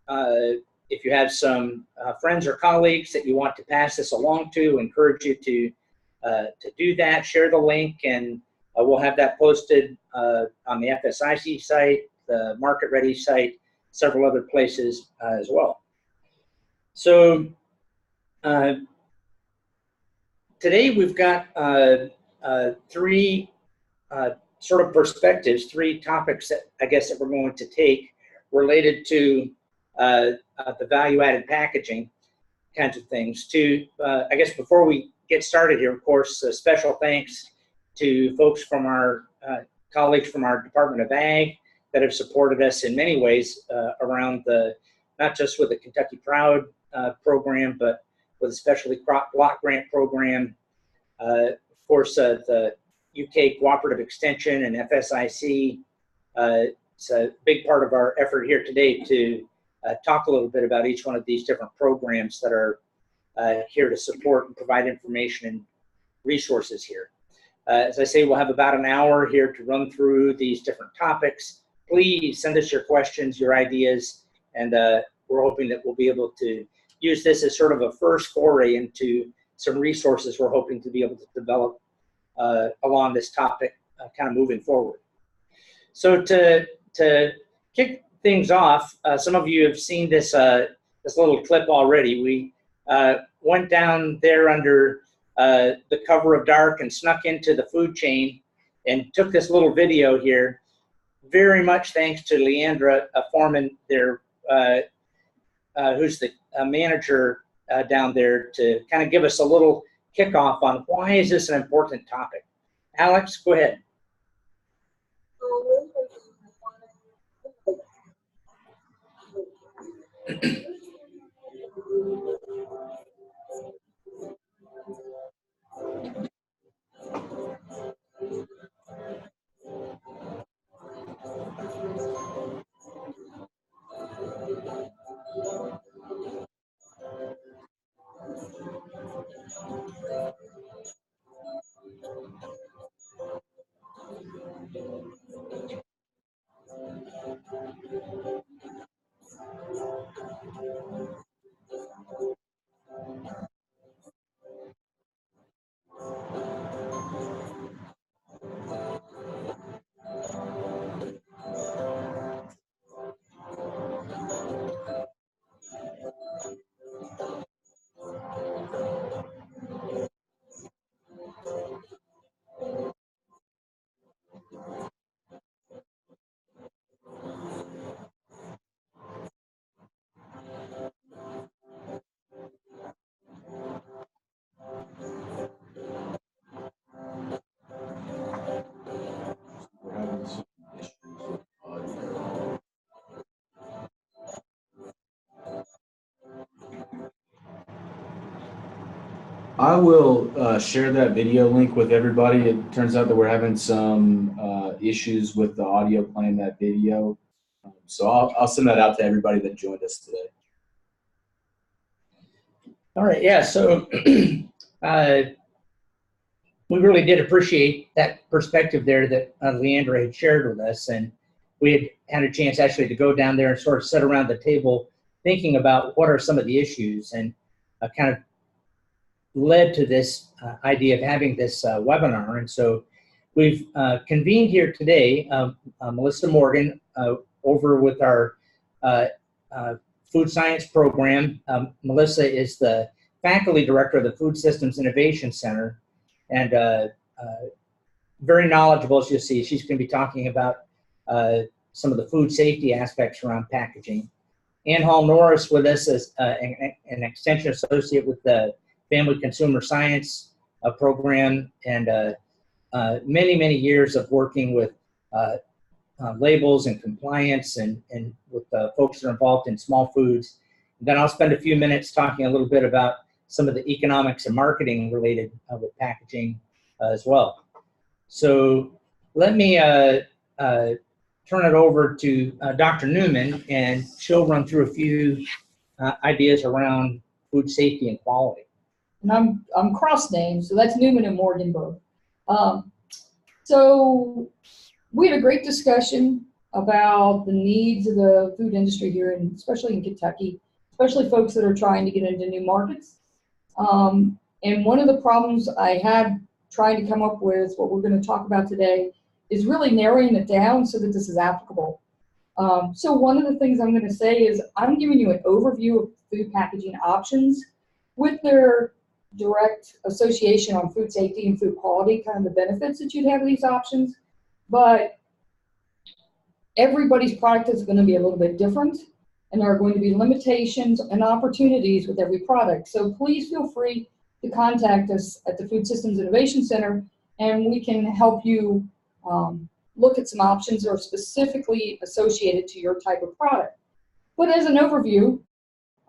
if you have some friends or colleagues that you want to pass this along to, encourage you to do that. Share the link, and we'll have that posted on the FSIC site, the MarketReady site, several other places as well. So today we've got three sort of perspectives, three topics that I guess that we're going to take related to the value-added packaging kinds of things. I guess before we get started here, of course, special thanks to folks from our colleagues from our Department of Ag that have supported us in many ways around not just with the Kentucky Proud program, but with the Specialty Crop Block Grant program. Of course, the UK Cooperative Extension and FSIC. It's a big part of our effort here today to talk a little bit about each one of these different programs that are here to support and provide information and resources here. As I say, we'll have about an hour here to run through these different topics. Please send us your questions, your ideas, and we're hoping that we'll be able to use this as sort of a first foray into some resources we're hoping to be able to develop along this topic kind of moving forward. So to kick things off, some of you have seen this, this little clip already. We went down there under the cover of dark and snuck into the food chain and took this little video here. Very much thanks to Leandra Foreman there, who's the manager down there, to kind of give us a little kickoff on why is this an important topic. Alex, go ahead. I will share that video link with everybody. It turns out that we're having some issues with the audio playing that video. So I'll send that out to everybody that joined us today. All right, yeah, so we really did appreciate that perspective there that Leandra had shared with us, and we had a chance actually to go down there and sort of sit around the table thinking about what are some of the issues, and kind of led to this idea of having this webinar. And so we've convened here today, Melissa Morgan over with our food science program. Melissa is the faculty director of the Food Systems Innovation Center, and very knowledgeable, as you'll see. She's going to be talking about some of the food safety aspects around packaging. Ann Hall Norris with us as an extension associate with the Family Consumer Science program, and many, many years of working with labels and compliance and with folks that are involved in small foods. And then I'll spend a few minutes talking a little bit about some of the economics and marketing related with packaging as well. So let me turn it over to Dr. Newman, and she'll run through a few ideas around food safety and quality. And I'm cross-named, so that's Newman and Morgan both. So we had a great discussion about the needs of the food industry here, and especially in Kentucky, especially folks that are trying to get into new markets. And one of the problems I had trying to come up with what we're going to talk about today is really narrowing it down so that this is applicable. So one of the things I'm going to say is I'm giving you an overview of food packaging options with their direct association on food safety and food quality, kind of the benefits that you'd have of these options. But everybody's product is going to be a little bit different, and there are going to be limitations and opportunities with every product. So please feel free to contact us at the Food Systems Innovation Center, and we can help you look at some options that are specifically associated to your type of product. But as an overview,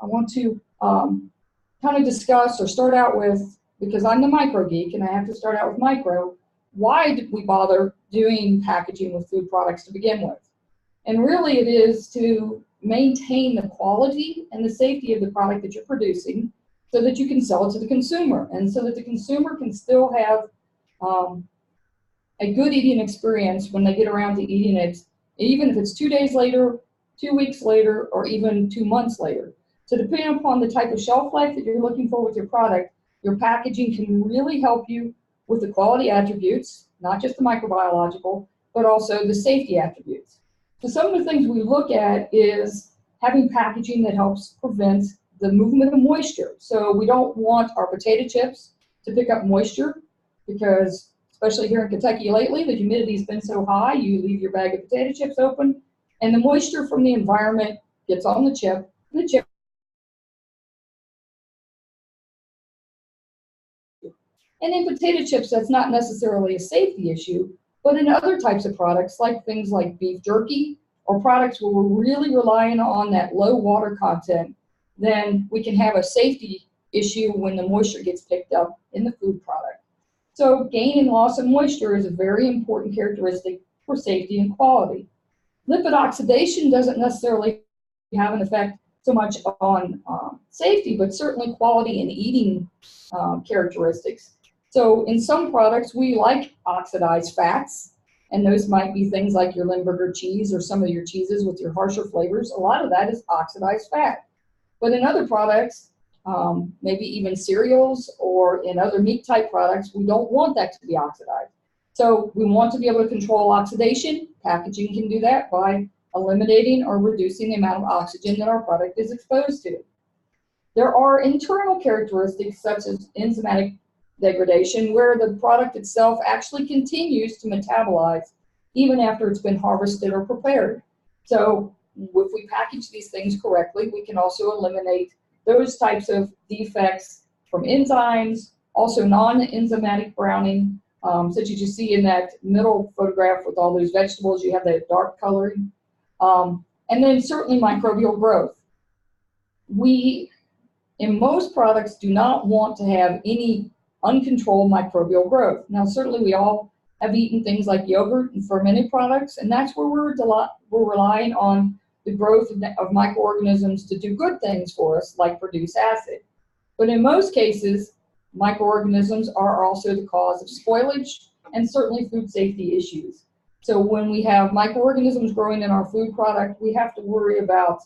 I want to kind of discuss or start out with, because I'm the micro geek and I have to start out with micro, why did we bother doing packaging with food products to begin with? And really it is to maintain the quality and the safety of the product that you're producing so that you can sell it to the consumer, and so that the consumer can still have a good eating experience when they get around to eating it, even if it's 2 days later, 2 weeks later, or even 2 months later. So depending upon the type of shelf life that you're looking for with your product, your packaging can really help you with the quality attributes, not just the microbiological, but also the safety attributes. So some of the things we look at is having packaging that helps prevent the movement of moisture. So we don't want our potato chips to pick up moisture, because especially here in Kentucky lately, the humidity's been so high, you leave your bag of potato chips open, and the moisture from the environment gets on the chip, and the chip. And in potato chips, that's not necessarily a safety issue, but in other types of products, like things like beef jerky, or products where we're really relying on that low water content, then we can have a safety issue when the moisture gets picked up in the food product. So gain and loss of moisture is a very important characteristic for safety and quality. Lipid oxidation doesn't necessarily have an effect so much on safety, but certainly quality and eating characteristics. So in some products, we like oxidized fats, and those might be things like your Limburger cheese or some of your cheeses with your harsher flavors. A lot of that is oxidized fat. But in other products, maybe even cereals or in other meat type products, we don't want that to be oxidized. So we want to be able to control oxidation. Packaging can do that by eliminating or reducing the amount of oxygen that our product is exposed to. There are internal characteristics such as enzymatic degradation, where the product itself actually continues to metabolize even after it's been harvested or prepared. So if we package these things correctly, we can also eliminate those types of defects from enzymes, also non-enzymatic browning, such as you see in that middle photograph with all those vegetables, you have that dark coloring. And then certainly microbial growth. We, in most products, do not want to have any uncontrolled microbial growth. Now, certainly we all have eaten things like yogurt and fermented products, and that's where we're relying on the growth of microorganisms to do good things for us, like produce acid. But in most cases, microorganisms are also the cause of spoilage and certainly food safety issues. So when we have microorganisms growing in our food product, we have to worry about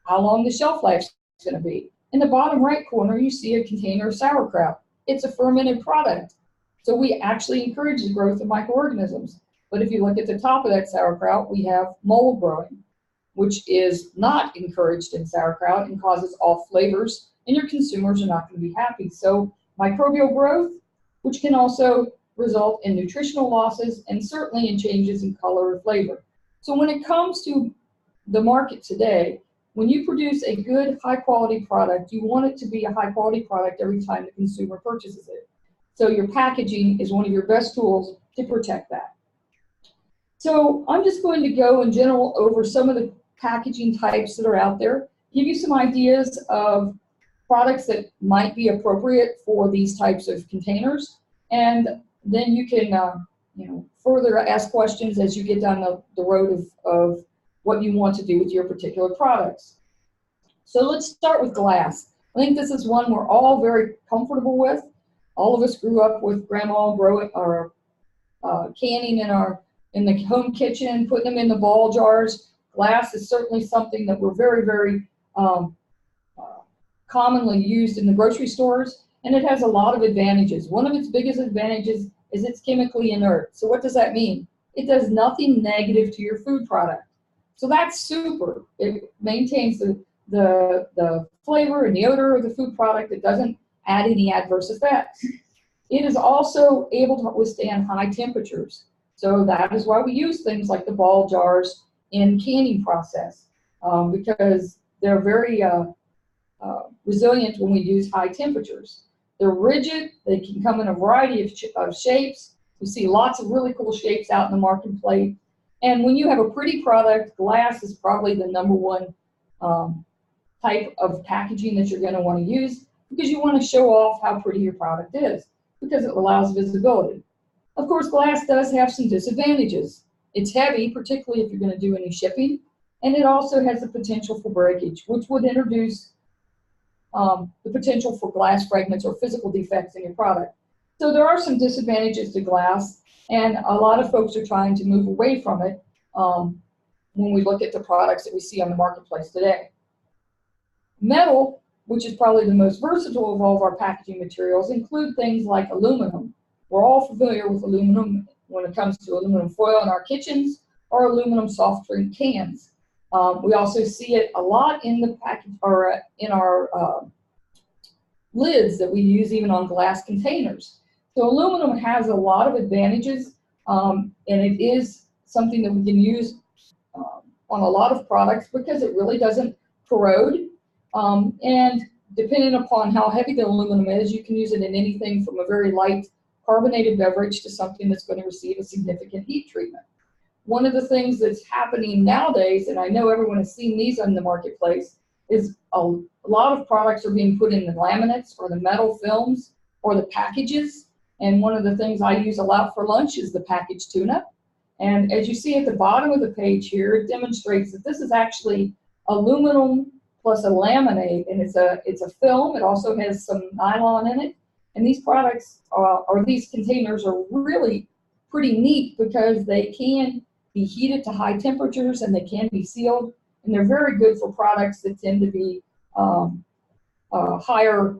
how long the shelf life is going to be. In the bottom right corner, you see a container of sauerkraut. It's a fermented product. So we actually encourage the growth of microorganisms. But if you look at the top of that sauerkraut, we have mold growing, which is not encouraged in sauerkraut and causes off flavors, and your consumers are not going to be happy. So microbial growth, which can also result in nutritional losses and certainly in changes in color or flavor. So when it comes to the market today, when you produce a good, high-quality product, you want it to be a high-quality product every time the consumer purchases it. So your packaging is one of your best tools to protect that. So I'm just going to go in general over some of the packaging types that are out there, give you some ideas of products that might be appropriate for these types of containers, and then you can further ask questions as you get down the road of what you want to do with your particular products. So let's start with glass. I think this is one we're all very comfortable with. All of us grew up with grandma growing or canning in our in the home kitchen, putting them in the ball jars. Glass is certainly something that we're very, very commonly used in the grocery stores, and it has a lot of advantages. One of its biggest advantages is it's chemically inert. So what does that mean? It does nothing negative to your food product. So that's super. It maintains the flavor and the odor of the food product. It doesn't add any adverse effects. It is also able to withstand high temperatures. So that is why we use things like the ball jars in canning process, because they're very resilient when we use high temperatures. They're rigid. They can come in a variety of shapes. We see lots of really cool shapes out in the marketplace. And when you have a pretty product, glass is probably the #1 type of packaging that you're going to want to use, because you want to show off how pretty your product is, because it allows visibility. Of course, glass does have some disadvantages. It's heavy, particularly if you're going to do any shipping, and it also has the potential for breakage, which would introduce the potential for glass fragments or physical defects in your product. So there are some disadvantages to glass, and a lot of folks are trying to move away from it when we look at the products that we see on the marketplace today. Metal, which is probably the most versatile of all of our packaging materials, include things like aluminum. We're all familiar with aluminum when it comes to aluminum foil in our kitchens or aluminum soft drink cans. We also see it a lot in the package or in our lids that we use even on glass containers. So aluminum has a lot of advantages, and it is something that we can use on a lot of products because it really doesn't corrode. And depending upon how heavy the aluminum is, you can use it in anything from a very light carbonated beverage to something that's going to receive a significant heat treatment. One of the things that's happening nowadays, and I know everyone has seen these on the marketplace, is a lot of products are being put in the laminates or the metal films or the packages. And one of the things I use a lot for lunch is the packaged tuna. And as you see at the bottom of the page here, it demonstrates that this is actually aluminum plus a laminate, and it's a film. It also has some nylon in it. And these products or these containers are really pretty neat because they can be heated to high temperatures and they can be sealed, and they're very good for products that tend to be higher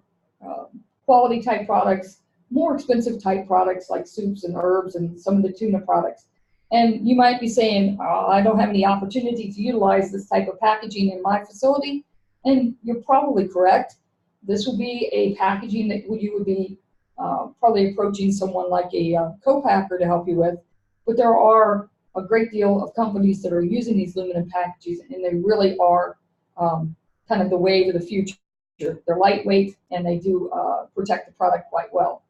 quality type products, more expensive type products like soups and herbs and some of the tuna products. And you might be saying, oh, I don't have any opportunity to utilize this type of packaging in my facility, and you're probably correct. This will be a packaging that you would be probably approaching someone like a co-packer to help you with, but there are a great deal of companies that are using these aluminum packages, and they really are kind of the wave of the future. They're lightweight, and they do protect the product quite well.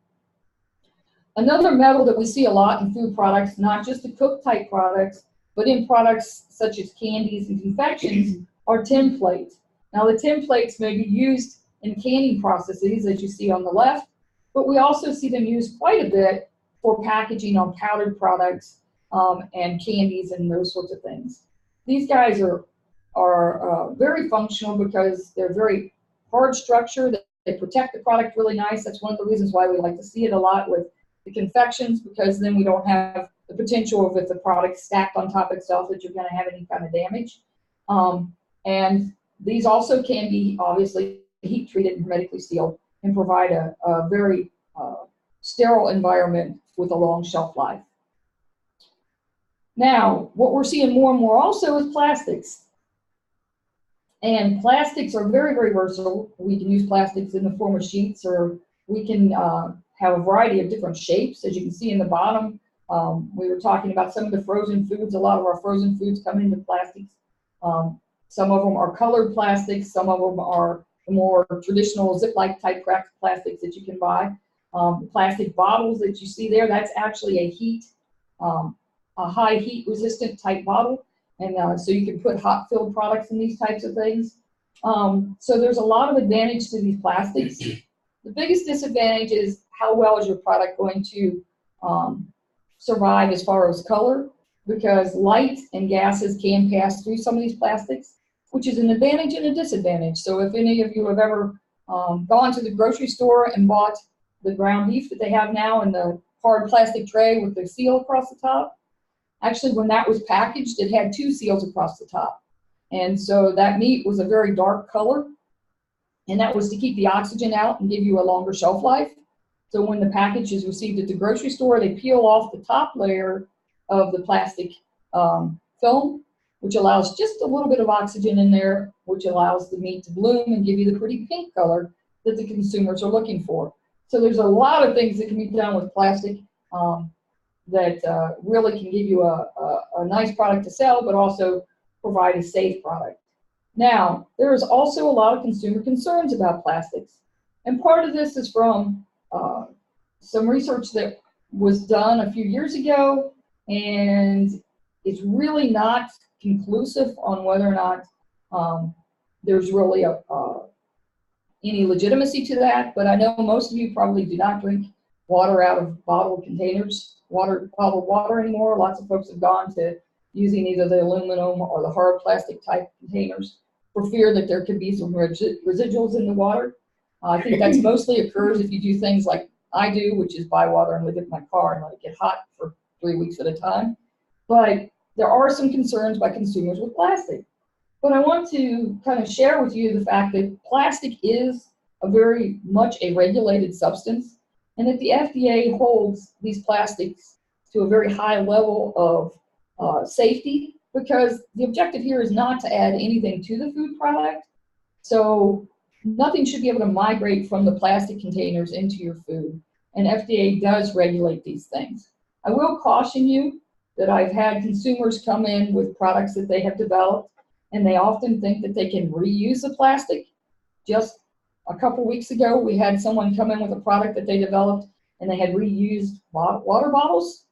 Another metal that we see a lot in food products, not just the cooked type products, but in products such as candies and confections, are tin plates. Now the tin plates may be used in canning processes, as you see on the left, but we also see them used quite a bit for packaging on powdered products and candies and those sorts of things. These guys are very functional because they're very hard structure. They protect the product really nice. That's one of the reasons why we like to see it a lot with the confections, because then we don't have the potential of, if the product stacked on top of itself, that you're going to have any kind of damage. And these also can be obviously heat treated and hermetically sealed and provide a very sterile environment with a long shelf life. Now, what we're seeing more and more also is plastics. And plastics are very, very versatile. We can use plastics in the form of sheets, or we can have a variety of different shapes. As you can see in the bottom, we were talking about some of the frozen foods. A lot of our frozen foods come into plastics. Some of them are colored plastics. Some of them are the more traditional zip-like type plastics that you can buy. The plastic bottles that you see there, that's actually a high heat resistant type bottle. And so you can put hot filled products in these types of things. So there's a lot of advantage to these plastics. The biggest disadvantage is how well is your product going to survive as far as color, because light and gases can pass through some of these plastics, which is an advantage and a disadvantage. So if any of you have ever gone to the grocery store and bought the ground beef that they have now in the hard plastic tray with the seal across the top, Actually, when that was packaged, it had 2 seals across the top. And so that meat was a very dark color, and that was to keep the oxygen out and give you a longer shelf life. So when the package is received at the grocery store, they peel off the top layer of the plastic film, which allows just a little bit of oxygen in there, which allows the meat to bloom and give you the pretty pink color that the consumers are looking for. So there's a lot of things that can be done with plastic that really can give you a nice product to sell, but also provide a safe product. Now, there is also a lot of consumer concerns about plastics. And part of this is from some research that was done a few years ago, and it's really not conclusive on whether or not there's really any legitimacy to that. But I know most of you probably do not drink water out of bottled containers, bottled water anymore. Lots of folks have gone to using either the aluminum or the hard plastic type containers for fear that there could be some residuals in the water. I think that's mostly occurs if you do things like I do, which is buy water and leave it in my car and let it get hot for 3 weeks at a time. But there are some concerns by consumers with plastic. But I want to kind of share with you the fact that plastic is very much a regulated substance, and that the FDA holds these plastics to a very high level of safety, because the objective here is not to add anything to the food product. So nothing should be able to migrate from the plastic containers into your food, and FDA does regulate these things. I will caution you that I've had consumers come in with products that they have developed, and they often think that they can reuse the plastic. Just a couple weeks ago, we had someone come in with a product that they developed, and they had reused water bottles.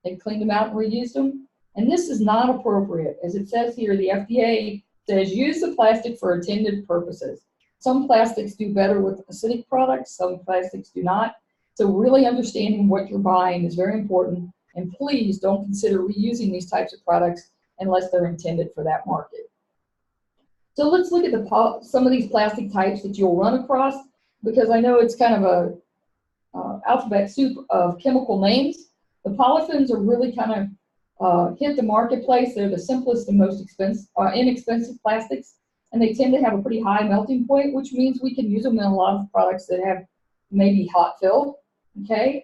They cleaned them out and reused them. And this is not appropriate. As it says here, the FDA says use the plastic for intended purposes. Some plastics do better with acidic products, some plastics do not. So really understanding what you're buying is very important, and please don't consider reusing these types of products unless they're intended for that market. So let's look at some of these plastic types that you'll run across, because I know it's kind of a alphabet soup of chemical names. The polyphenols are really kind of hit the marketplace. They're the simplest and most inexpensive plastics, and they tend to have a pretty high melting point, which means we can use them in a lot of products that have maybe hot fill. Okay,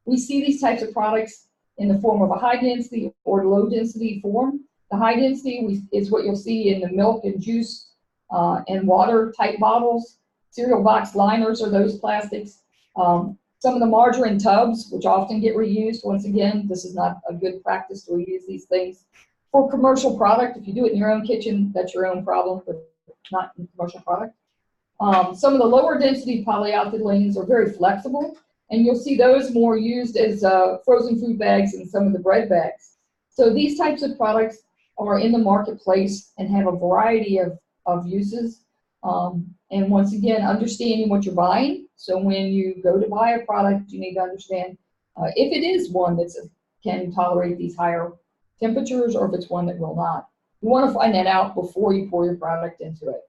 we see these types of products in the form of a high density or low density form. The high density is what you'll see in the milk and juice and water type bottles. Cereal box liners are those plastics. Some of the margarine tubs, which often get reused. Once again, this is not a good practice to reuse these things for commercial product. If you do it in your own kitchen, that's your own problem, but not in commercial product. Some of the lower density polyethylenes are very flexible, and you'll see those more used as frozen food bags and some of the bread bags. So these types of products are in the marketplace and have a variety of uses. And once again, understanding what you're buying. So when you go to buy a product, you need to understand if it is one that can tolerate these higher temperatures, or if it's one that will not. You want to find that out before you pour your product into it.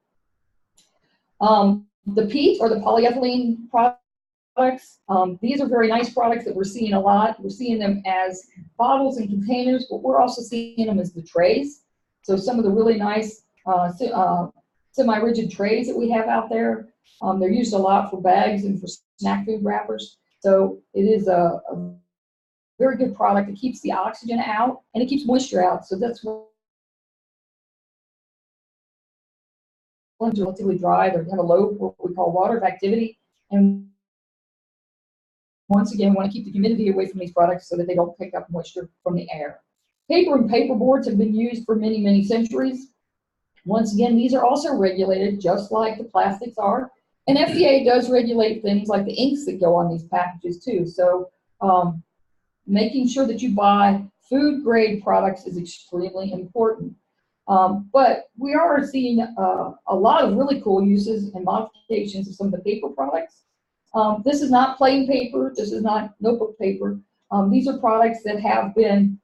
The peat, or the polyethylene products, these are very nice products that we're seeing a lot. We're seeing them as bottles and containers, but we're also seeing them as the trays. So some of the really nice semi-rigid trays that we have out there, they're used a lot for bags and for snack food wrappers. So it is a very good product. It keeps the oxygen out and it keeps moisture out. So that's what ones are relatively dry. They have a low, what we call water of activity. And once again, we want to keep the humidity away from these products so that they don't pick up moisture from the air. Paper and paper boards have been used for many, many centuries. Once again, these are also regulated just like the plastics are. And FDA does regulate things like the inks that go on these packages too. So making sure that you buy food grade products is extremely important. But we are seeing a lot of really cool uses and modifications of some of the paper products. This is not plain paper. This is not notebook paper. These are products that have been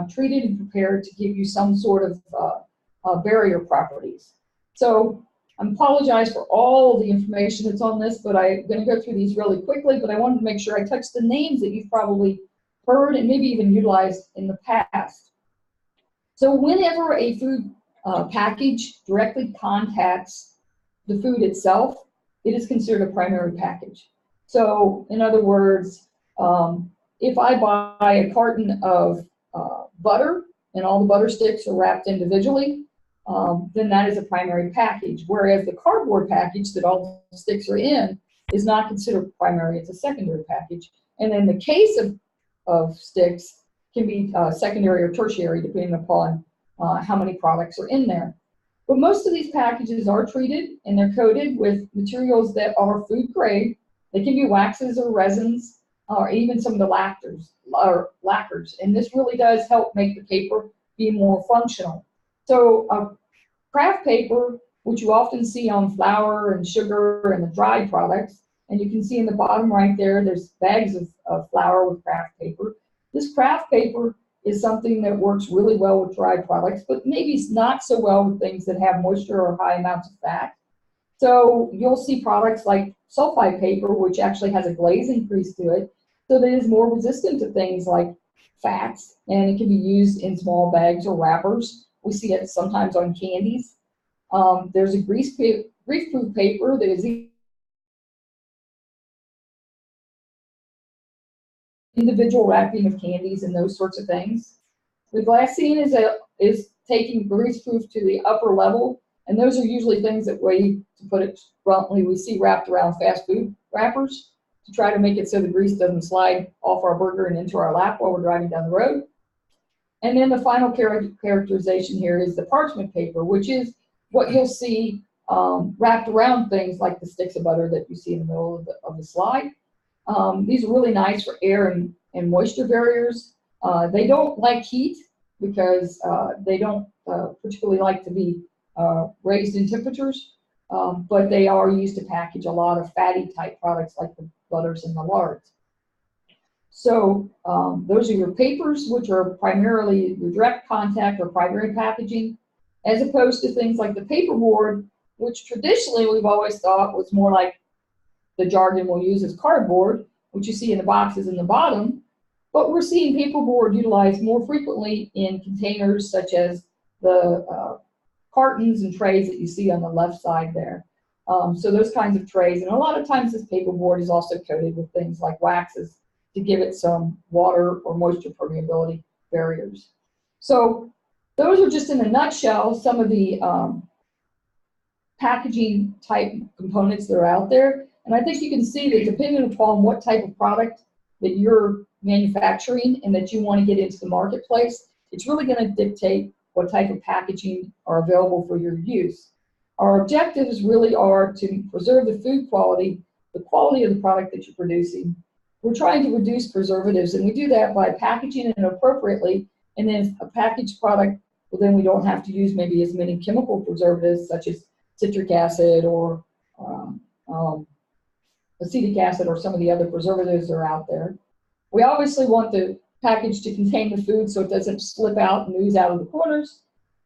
treated and prepared to give you some sort of barrier properties. So I apologize for all the information that's on this, but I'm going to go through these really quickly, but I wanted to make sure I touched the names that you've probably heard and maybe even utilized in the past. So whenever a food package directly contacts the food itself, it is considered a primary package. So in other words, if I buy a carton of butter and all the butter sticks are wrapped individually, then that is a primary package. Whereas the cardboard package that all the sticks are in is not considered primary, it's a secondary package. And then the case of sticks can be secondary or tertiary depending upon how many products are in there. But most of these packages are treated and they're coated with materials that are food grade. They can be waxes or resins or even some of the lacquers. And this really does help make the paper be more functional. So craft paper, which you often see on flour and sugar and the dried products, and you can see in the bottom right there, there's bags of flour with craft paper. This craft paper is something that works really well with dried products, but maybe not so well with things that have moisture or high amounts of fat. So you'll see products like sulfite paper, which actually has a glaze increase to it, so that it is more resistant to things like fats, and it can be used in small bags or wrappers. We see it sometimes on candies. There's a grease-proof paper that is individual wrapping of candies and those sorts of things. The glassine is taking greaseproof to the upper level, and those are usually things that to put it bluntly, we see wrapped around fast food wrappers to try to make it so the grease doesn't slide off our burger and into our lap while we're driving down the road. And then the final characterization here is the parchment paper, which is what you'll see wrapped around things like the sticks of butter that you see in the middle of the slide. These are really nice for air and moisture barriers. They don't like heat because they don't particularly like to be raised in temperatures, but they are used to package a lot of fatty type products like the butters and the lards. So those are your papers, which are primarily your direct contact or primary packaging, as opposed to things like the paperboard, which traditionally we've always thought was more like the jargon we'll use as cardboard, which you see in the boxes in the bottom. But we're seeing paperboard utilized more frequently in containers such as the cartons and trays that you see on the left side there. So those kinds of trays. And a lot of times this paperboard is also coated with things like waxes to give it some water or moisture permeability barriers. So those are just in a nutshell some of the packaging type components that are out there. And I think you can see that depending upon what type of product that you're manufacturing and that you want to get into the marketplace, it's really going to dictate what type of packaging are available for your use. Our objectives really are to preserve the food quality, the quality of the product that you're producing. We're trying to reduce preservatives, and we do that by packaging it appropriately. And then a packaged product, well, then we don't have to use maybe as many chemical preservatives such as citric acid or acetic acid or some of the other preservatives that are out there. We obviously want the package to contain the food so it doesn't slip out and ooze out of the corners.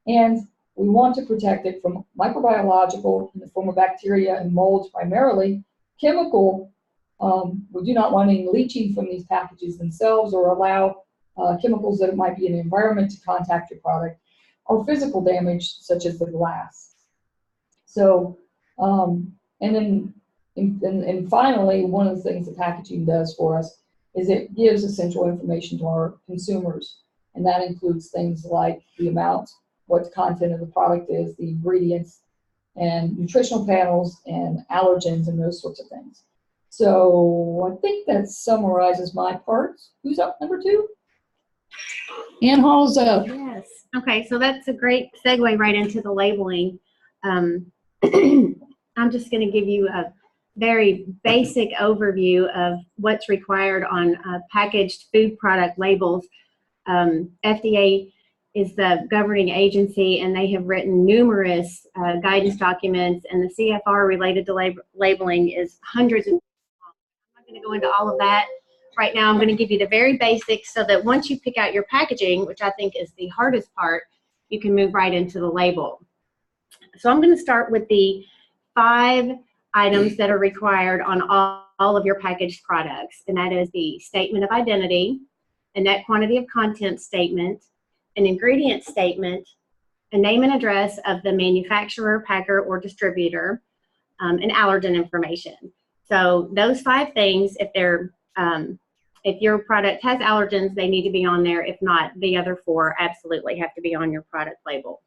And we want to protect it from microbiological, in the form of bacteria and molds primarily, chemical. We do not want any leaching from these packages themselves or allow chemicals that might be in the environment to contact your product, or physical damage such as the glass. So, and finally, one of the things that packaging does for us is it gives essential information to our consumers. And that includes things like the amount, what the content of the product is, the ingredients, and nutritional panels, and allergens, and those sorts of things. So I think that summarizes my part. Who's up, number 2? Ann Hall's up. Yes. Okay, so that's a great segue right into the labeling. I'm just going to give you a very basic overview of what's required on packaged food product labels. FDA is the governing agency, and they have written numerous guidance documents, and the CFR related to labeling is hundreds of. I'm not going to go into all of that right now. I'm going to give you the very basics so that once you pick out your packaging, which I think is the hardest part, you can move right into the label. So I'm going to start with the 5 items that are required on all of your packaged products, and that is the statement of identity, a net quantity of content statement, an ingredient statement, a name and address of the manufacturer, packer, or distributor, and allergen information. So those 5 things, if your product has allergens, they need to be on there. If not, the other 4 absolutely have to be on your product label.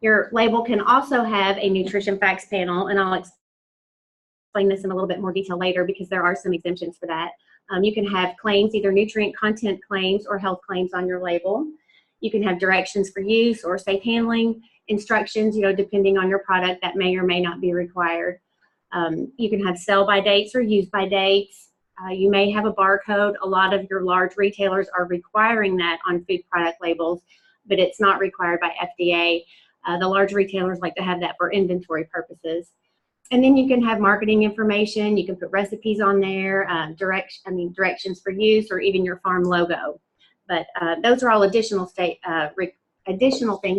Your label can also have a nutrition facts panel, and I'll explain this in a little bit more detail later because there are some exemptions for that. You can have claims, either nutrient content claims or health claims on your label. You can have directions for use or safe handling instructions, depending on your product, that may or may not be required. You can have sell by dates or use by dates. You may have a barcode. A lot of your large retailers are requiring that on food product labels, but it's not required by FDA. The large retailers like to have that for inventory purposes. And then you can have marketing information. You can put recipes on there, directions for use, or even your farm logo. But those are all additional things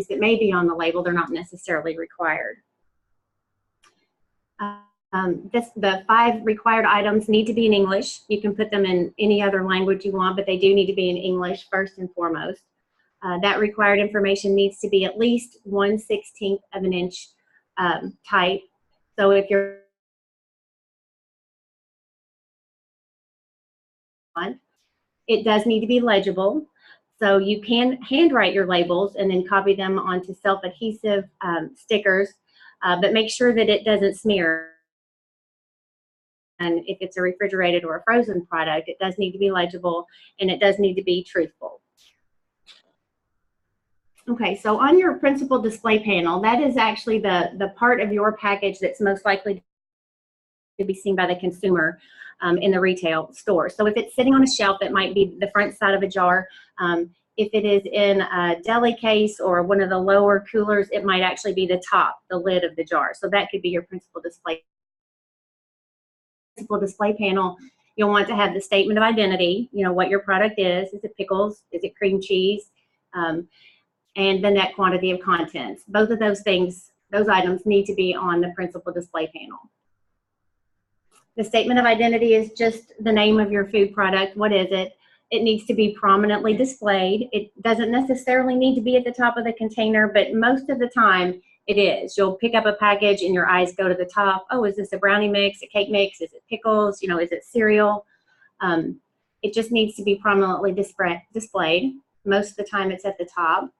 that may be on the label. They're not necessarily required. The 5 required items need to be in English. You can put them in any other language you want, but they do need to be in English first and foremost. That required information needs to be at least 1/16 of an inch type. So if you're it does need to be legible. So you can handwrite your labels and then copy them onto self-adhesive stickers, but make sure that it doesn't smear. And if it's a refrigerated or a frozen product, it does need to be legible and it does need to be truthful. Okay, so on your principal display panel, that is actually the part of your package that's most likely to be seen by the consumer in the retail store. So if it's sitting on a shelf, it might be the front side of a jar. If it is in a deli case or one of the lower coolers, it might actually be the top, the lid of the jar. So that could be your principal display. Principal display panel, you'll want to have the statement of identity, what your product is. Is it pickles? Is it cream cheese? And the net quantity of contents. Both of those things, those items need to be on the principal display panel. The statement of identity is just the name of your food product. What is it? It needs to be prominently displayed. It doesn't necessarily need to be at the top of the container, but most of the time it is. You'll pick up a package and your eyes go to the top. Oh, is this a brownie mix, a cake mix? Is it pickles? Is it cereal? It just needs to be prominently displayed. Most of the time it's at the top.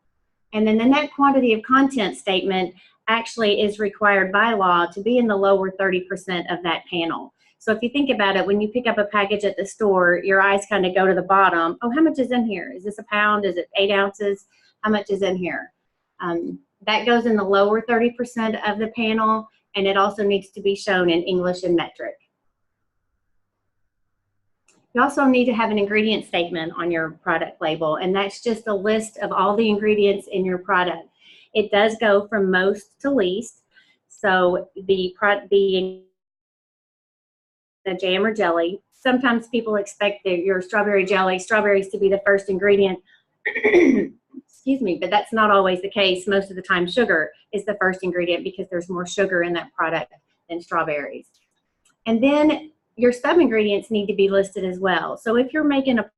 And then the net quantity of content statement actually is required by law to be in the lower 30% of that panel. So if you think about it, when you pick up a package at the store, your eyes kind of go to the bottom. Oh, how much is in here? Is this a pound? Is it 8 ounces? How much is in here? That goes in the lower 30% of the panel, and it also needs to be shown in English and metric. You also need to have an ingredient statement on your product label, and that's just a list of all the ingredients in your product. It does go from most to least. So the jam or jelly, sometimes people expect your strawberry jelly, strawberries to be the first ingredient. Excuse me, but that's not always the case. Most of the time sugar is the first ingredient because there's more sugar in that product than strawberries. And then your sub-ingredients need to be listed as well. So if you're making a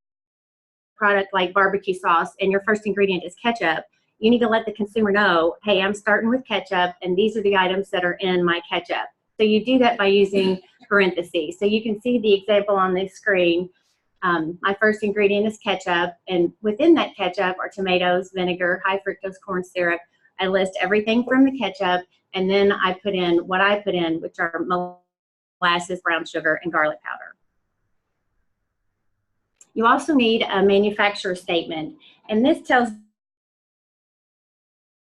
product like barbecue sauce and your first ingredient is ketchup, you need to let the consumer know, hey, I'm starting with ketchup and these are the items that are in my ketchup. So you do that by using parentheses. So you can see the example on this screen. My first ingredient is ketchup, and within that ketchup are tomatoes, vinegar, high fructose corn syrup. I list everything from the ketchup, and then I put in what I put in, which are molasses, brown sugar, and garlic powder. You also need a manufacturer statement, and this tells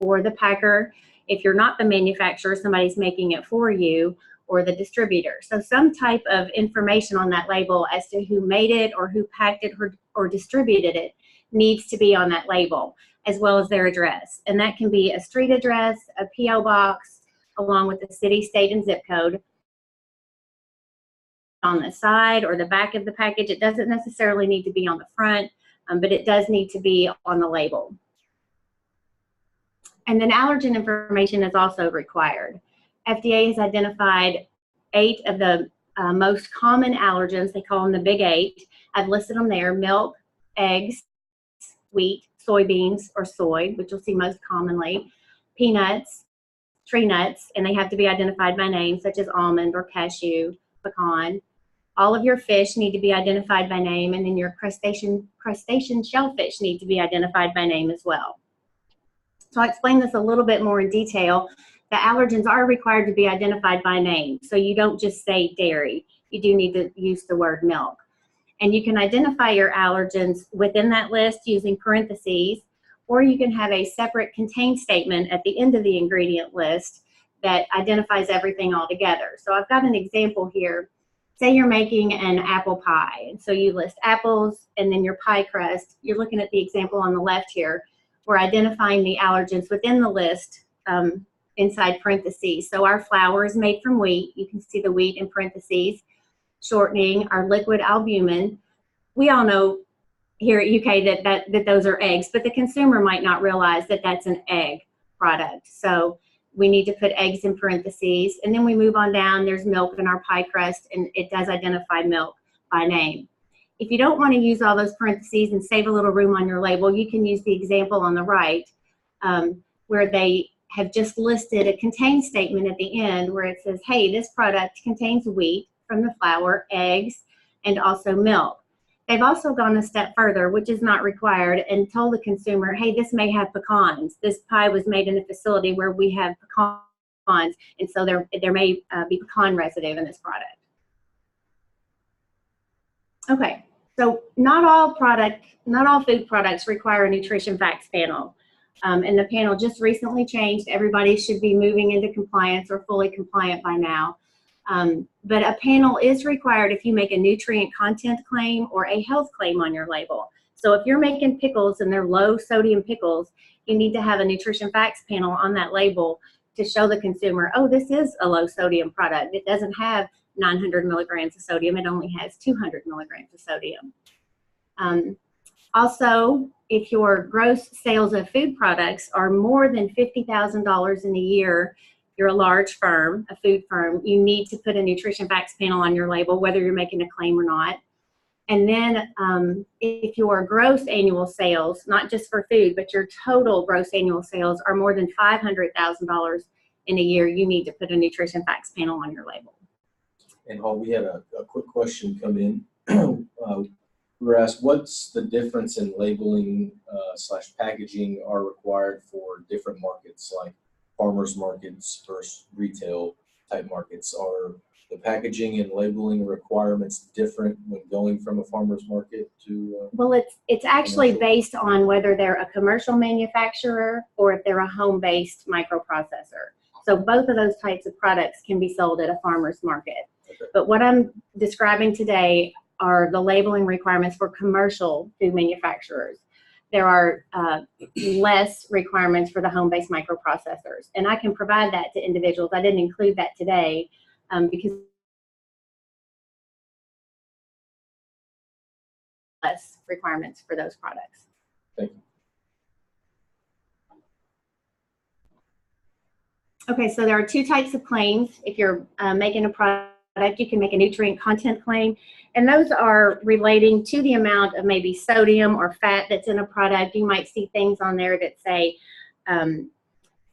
for the packer, if you're not the manufacturer, somebody's making it for you, or the distributor. So some type of information on that label as to who made it or who packed it or distributed it needs to be on that label, as well as their address. And that can be a street address, a P.O. box, along with the city, state, and zip code. On the side or the back of the package, it doesn't necessarily need to be on the front, but it does need to be on the label. And then allergen information is also required. FDA has identified 8 of the most common allergens. They call them the big 8. I've listed them there: milk, eggs, wheat, soybeans or soy, which you'll see most commonly, peanuts, tree nuts, and they have to be identified by name, such as almond or cashew, pecan. All of your fish need to be identified by name, and then your crustacean shellfish need to be identified by name as well. So I'll explain this a little bit more in detail. The allergens are required to be identified by name, so you don't just say dairy. You do need to use the word milk. And you can identify your allergens within that list using parentheses, or you can have a separate contain statement at the end of the ingredient list that identifies everything all together. So I've got an example here. Say you're making an apple pie, and so you list apples and then your pie crust. You're looking at the example on the left here. We're identifying the allergens within the list inside parentheses. So our flour is made from wheat. You can see the wheat in parentheses. Shortening, our liquid albumin. We all know here at UK that those are eggs, but the consumer might not realize that that's an egg product. So we need to put eggs in parentheses, and then we move on down. There's milk in our pie crust, and it does identify milk by name. If you don't want to use all those parentheses and save a little room on your label, you can use the example on the right where they have just listed a contain statement at the end where it says, hey, this product contains wheat from the flour, eggs, and also milk. They've also gone a step further, which is not required, and told the consumer, hey, this may have pecans. This pie was made in a facility where we have pecans, and so there may be pecan residue in this product. Okay, so not all food products require a nutrition facts panel. And the panel just recently changed. Everybody should be moving into compliance or fully compliant by now. But a panel is required if you make a nutrient content claim or a health claim on your label. So if you're making pickles and they're low sodium pickles, you need to have a nutrition facts panel on that label to show the consumer, oh, this is a low sodium product. It doesn't have 900 milligrams of sodium. It only has 200 milligrams of sodium. Also, if your gross sales of food products are more than $50,000 in a year, you're a large firm, a food firm, you need to put a nutrition facts panel on your label, whether you're making a claim or not. And then if your gross annual sales, not just for food, but your total gross annual sales are more than $500,000 in a year, you need to put a nutrition facts panel on your label. And Hall, we had a quick question come in. We were asked, what's the difference in labeling / packaging are required for different markets, like farmers markets versus retail type markets? Are the packaging and labeling requirements different when going from a farmer's market to? Well, it's actually based on whether they're a commercial manufacturer or if they're a home-based microprocessor. So both of those types of products can be sold at a farmer's market. Okay. But what I'm describing today are the labeling requirements for commercial food manufacturers. There are less requirements for the home-based microprocessors, and I can provide that to individuals. I didn't include that today because less requirements for those products. Thank you. Okay, so there are two types of claims. If you're making a product, you can make a nutrient content claim, and those are relating to the amount of maybe sodium or fat that's in a product. You might see things on there that say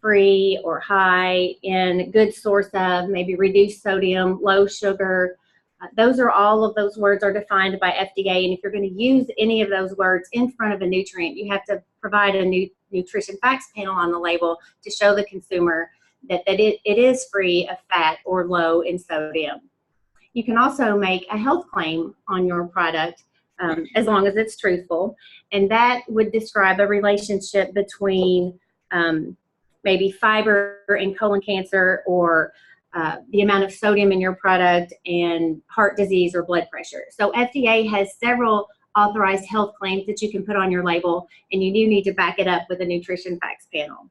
free or high in, good source of, maybe reduced sodium, low sugar. Those are all of those words are defined by FDA, and if you're going to use any of those words in front of a nutrient, you have to provide a nutrition facts panel on the label to show the consumer that it is free of fat or low in sodium. You can also make a health claim on your product as long as it's truthful, and that would describe a relationship between maybe fiber and colon cancer, or the amount of sodium in your product and heart disease or blood pressure. So FDA has several authorized health claims that you can put on your label, and you do need to back it up with a nutrition facts panel.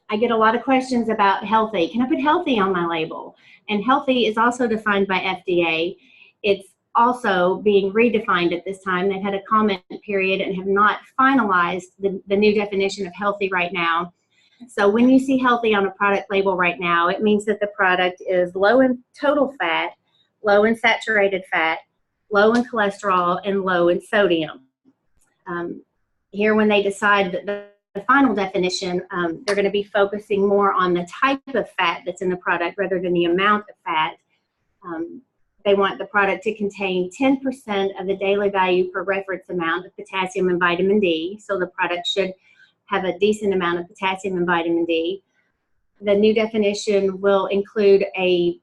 I get a lot of questions about healthy. Can I put healthy on my label? And healthy is also defined by FDA. It's also being redefined at this time. They've had a comment period and have not finalized the new definition of healthy right now. So when you see healthy on a product label right now, it means that the product is low in total fat, low in saturated fat, low in cholesterol, and low in sodium. Here, when they decide that the final definition, they're going to be focusing more on the type of fat that's in the product rather than the amount of fat. They want the product to contain 10% of the daily value per reference amount of potassium and vitamin D. So the product should have a decent amount of potassium and vitamin D. The new definition will include an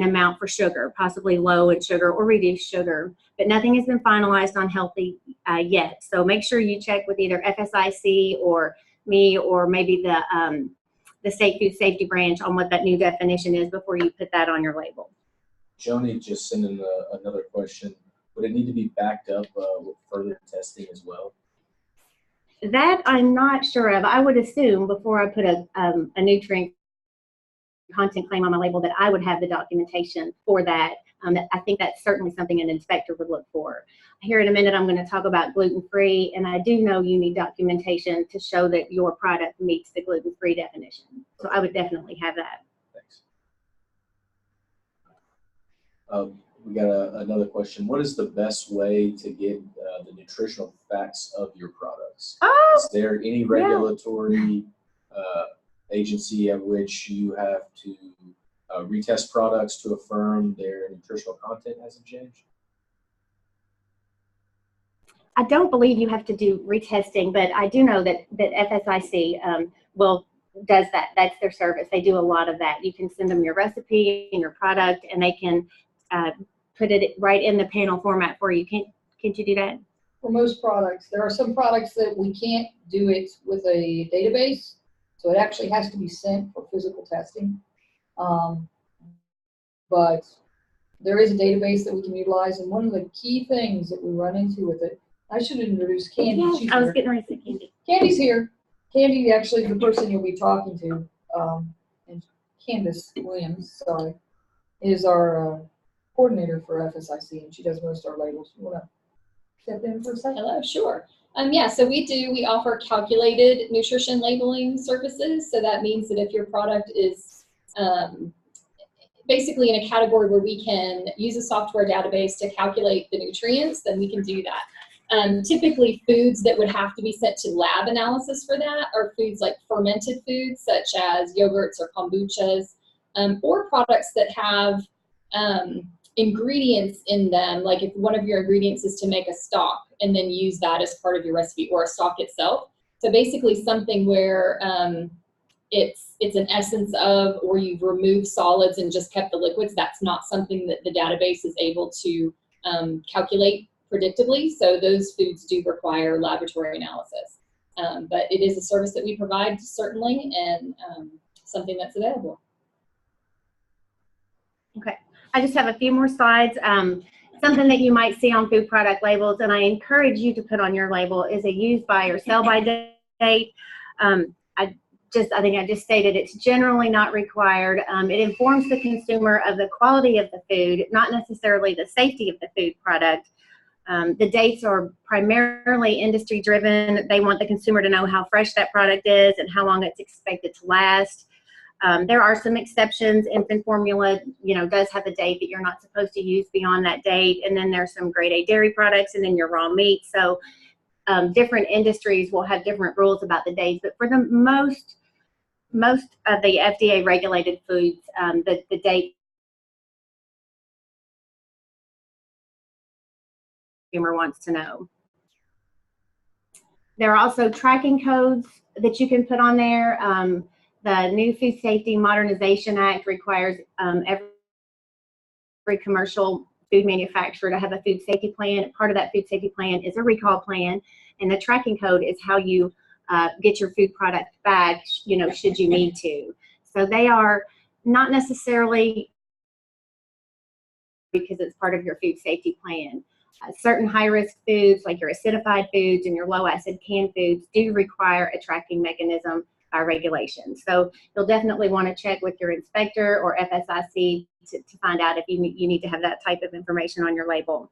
amount for sugar, possibly low in sugar or reduced sugar, but nothing has been finalized on healthy yet. So make sure you check with either FSIC or me or maybe the State Food Safety Branch on what that new definition is before you put that on your label. Joni just sent in another question. Would it need to be backed up with further testing as well? That I'm not sure of. I would assume before I put a nutrient content claim on my label that I would have the documentation for that. I think that's certainly something an inspector would look for. Here in a minute, I'm going to talk about gluten-free, and I do know you need documentation to show that your product meets the gluten-free definition. So I would definitely have that. Thanks. We got another question. What is the best way to get the nutritional facts of your products? Oh, is there any regulatory agency at which you have to retest products to affirm their nutritional content hasn't changed? I don't believe you have to do retesting, but I do know that FSIC does that. That's their service. They do a lot of that. You can send them your recipe and your product, and they can put it right in the panel format for you. Can't you do that? For most products, there are some products that we can't do it with a database, so it actually has to be sent for physical testing. But there is a database that we can utilize, and one of the key things that we run into with it, I should introduce Candy. Yes, I was getting ready to say Candy. Candy's here. Candy, actually, the person you'll be talking to, and Candace Williams, sorry, is our coordinator for FSIC, and she does most of our labels. You want to step in for a second? Hello, sure. Yeah, so we offer calculated nutrition labeling services. So that means that if your product is basically in a category where we can use a software database to calculate the nutrients, then we can do that. Typically, foods that would have to be sent to lab analysis for that are foods like fermented foods, such as yogurts or kombuchas, or products that have ingredients in them, like if one of your ingredients is to make a stock and then use that as part of your recipe, or a stock itself. So basically something where it's an essence of, or you've removed solids and just kept the liquids. That's not something that the database is able to calculate predictably. So those foods do require laboratory analysis. But it is a service that we provide, certainly, and something that's available. Okay, I just have a few more slides. Something that you might see on food product labels, and I encourage you to put on your label, is a use by or sell by date. I think I just stated it's generally not required. It informs the consumer of the quality of the food, not necessarily the safety of the food product. The dates are primarily industry driven. They want the consumer to know how fresh that product is and how long it's expected to last. There are some exceptions. Infant formula, does have a date that you're not supposed to use beyond that date. And then there's some grade A dairy products, and then your raw meat. So different industries will have different rules about the dates. But for the most of the FDA regulated foods, the date the consumer wants to know. There are also tracking codes that you can put on there. The new Food Safety Modernization Act requires every commercial food manufacturer to have a food safety plan. Part of that food safety plan is a recall plan, and the tracking code is how you get your food product back, should you need to. So they are not necessarily because it's part of your food safety plan. Certain high-risk foods, like your acidified foods and your low-acid canned foods, do require a tracking mechanism by regulation. So you'll definitely want to check with your inspector or FSIC to find out if you need to have that type of information on your label.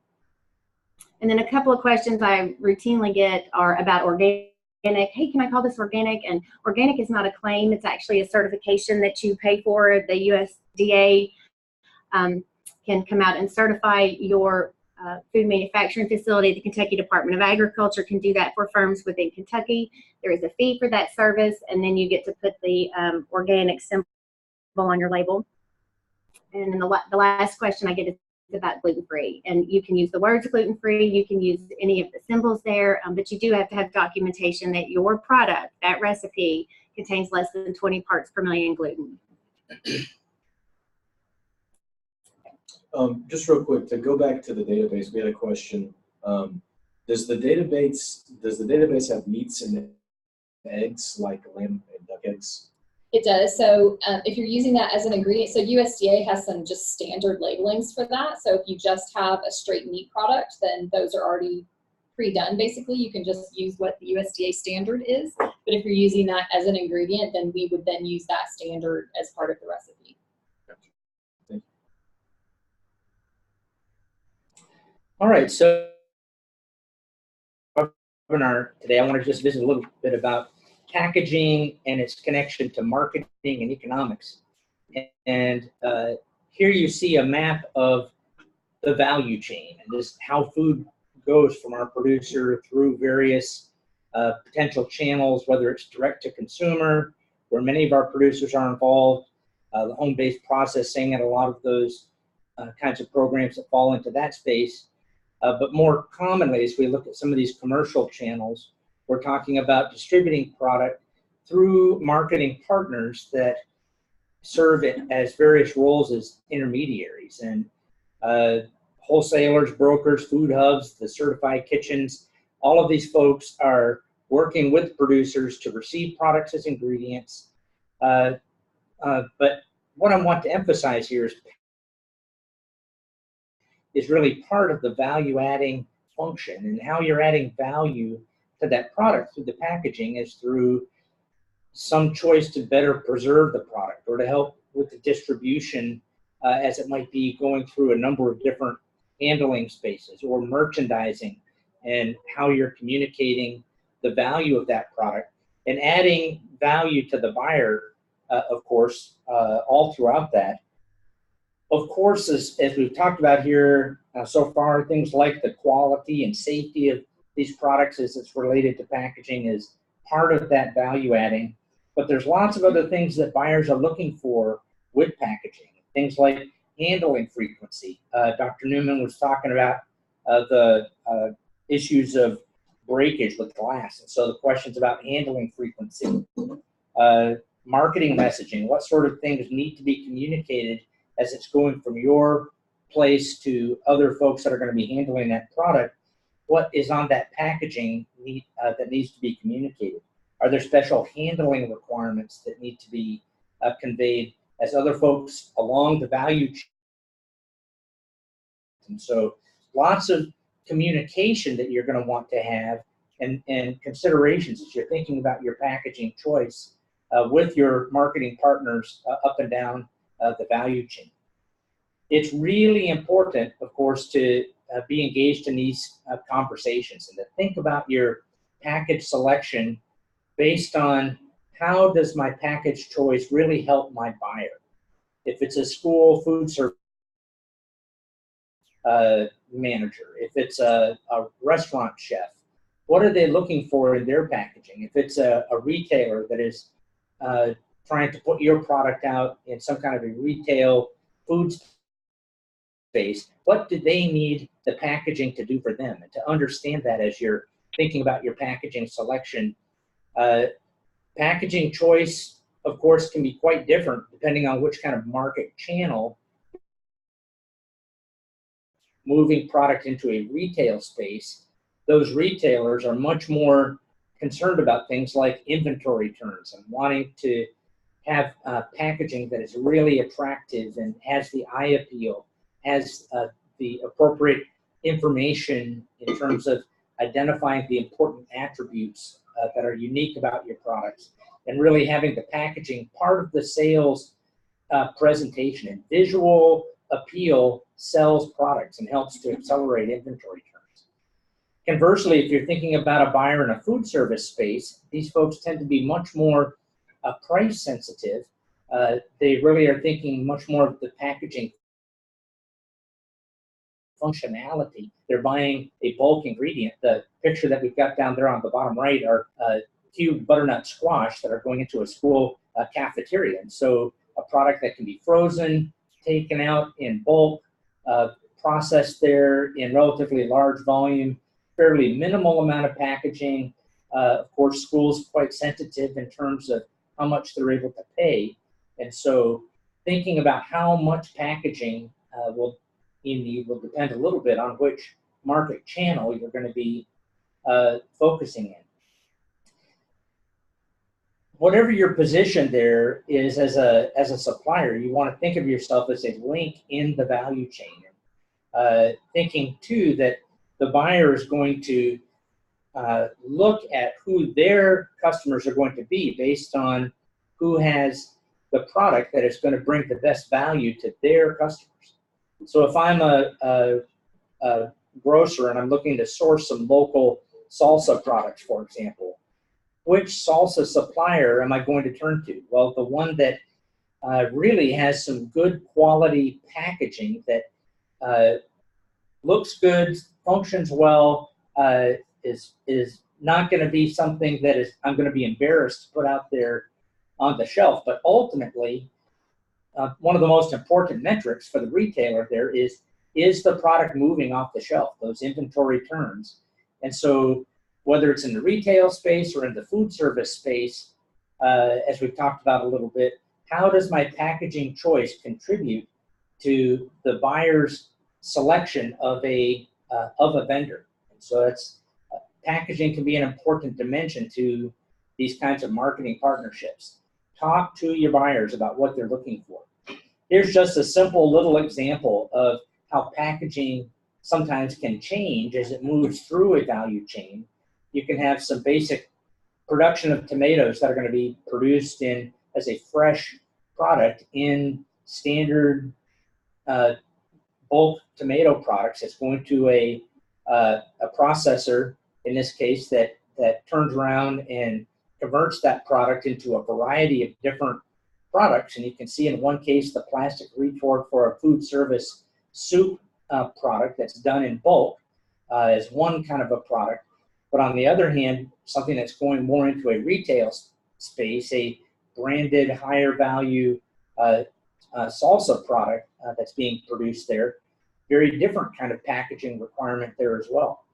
And then a couple of questions I routinely get are about organic Hey, can I call this organic? And organic is not a claim. It's actually a certification that you pay for. The USDA can come out and certify your food manufacturing facility. The Kentucky Department of Agriculture can do that for firms within Kentucky. There is a fee for that service, and then you get to put the organic symbol on your label. And then the last question I get is about gluten-free, and you can use the words gluten-free, you can use any of the symbols there, but you do have to have documentation that your product, that recipe, contains less than 20 parts per million gluten. Just real quick, to go back to the database, we had a question. Does the database have meats and eggs like lamb and duck eggs? It does. So if you're using that as an ingredient, so USDA has some just standard labelings for that. So if you just have a straight meat product, then those are already pre-done. Basically, you can just use what the USDA standard is. But if you're using that as an ingredient, then we would then use that standard as part of the recipe. All right, so webinar today, I want to just visit a little bit about packaging and its connection to marketing and economics. And here you see a map of the value chain and this how food goes from our producer through various potential channels, whether it's direct to consumer, where many of our producers are involved, the home-based processing, and a lot of those kinds of programs that fall into that space. But more commonly, as we look at some of these commercial channels, we're talking about distributing product through marketing partners that serve it as various roles as intermediaries. And wholesalers, brokers, food hubs, the certified kitchens, all of these folks are working with producers to receive products as ingredients. But what I want to emphasize here is really part of the value adding function, and how you're adding value to that product through the packaging is through some choice to better preserve the product or to help with the distribution as it might be going through a number of different handling spaces, or merchandising and how you're communicating the value of that product and adding value to the buyer, of course, all throughout that. Of course, as we've talked about here so far, things like the quality and safety of these products as it's related to packaging is part of that value adding. But there's lots of other things that buyers are looking for with packaging. Things like handling frequency. Dr. Newman was talking about the issues of breakage with glass. And so the questions about handling frequency. Marketing messaging. What sort of things need to be communicated as it's going from your place to other folks that are going to be handling that product? What is on that packaging that needs to be communicated? Are there special handling requirements that need to be conveyed as other folks along the value chain? And so lots of communication that you're going to want to have, and considerations as you're thinking about your packaging choice with your marketing partners up and down the value chain. It's really important, of course, to be engaged in these conversations and to think about your package selection based on how does my package choice really help my buyer. If it's a school food service manager, if it's a restaurant chef, what are they looking for in their packaging? If it's a retailer that is trying to put your product out in some kind of a retail food space, what do they need the packaging to do for them? And to understand that as you're thinking about your packaging selection. Packaging choice, of course, can be quite different depending on which kind of market channel. Moving product into a retail space, those retailers are much more concerned about things like inventory turns and wanting to have packaging that is really attractive and has the eye appeal, has the appropriate information in terms of identifying the important attributes that are unique about your products, and really having the packaging part of the sales presentation. And visual appeal sells products and helps to accelerate inventory turns. Conversely, if you're thinking about a buyer in a food service space, these folks tend to be much more price sensitive. They really are thinking much more of the packaging functionality. They're buying a bulk ingredient. The picture that we've got down there on the bottom right are cubed butternut squash that are going into a school cafeteria. And so a product that can be frozen, taken out in bulk, processed there in relatively large volume, fairly minimal amount of packaging. Of course, schools quite sensitive in terms of how much they're able to pay. And so thinking about how much packaging you need will depend a little bit on which market channel you're going to be focusing in. Whatever your position there is as a supplier, you want to think of yourself as a link in the value chain. Thinking too that the buyer is going to look at who their customers are going to be based on who has the product that is going to bring the best value to their customers. So if I'm a grocer and I'm looking to source some local salsa products, for example, which salsa supplier am I going to turn to? Well, the one that really has some good quality packaging that looks good, functions well, is not going to be something that I'm going to be embarrassed to put out there on the shelf. But ultimately, one of the most important metrics for the retailer there is the product moving off the shelf, those inventory turns. And so whether it's in the retail space or in the food service space, as we've talked about a little bit, how does my packaging choice contribute to the buyer's selection of a vendor? And so packaging can be an important dimension to these kinds of marketing partnerships. Talk to your buyers about what they're looking for. Here's just a simple little example of how packaging sometimes can change as it moves through a value chain. You can have some basic production of tomatoes that are going to be produced as a fresh product in standard bulk tomato products. It's going to a processor, in this case, that turns around and converts that product into a variety of different products. And you can see in one case the plastic retort for a food service soup product that's done in bulk as one kind of a product. But on the other hand, something that's going more into a retail space, a branded higher value salsa product that's being produced there, very different kind of packaging requirement there as well.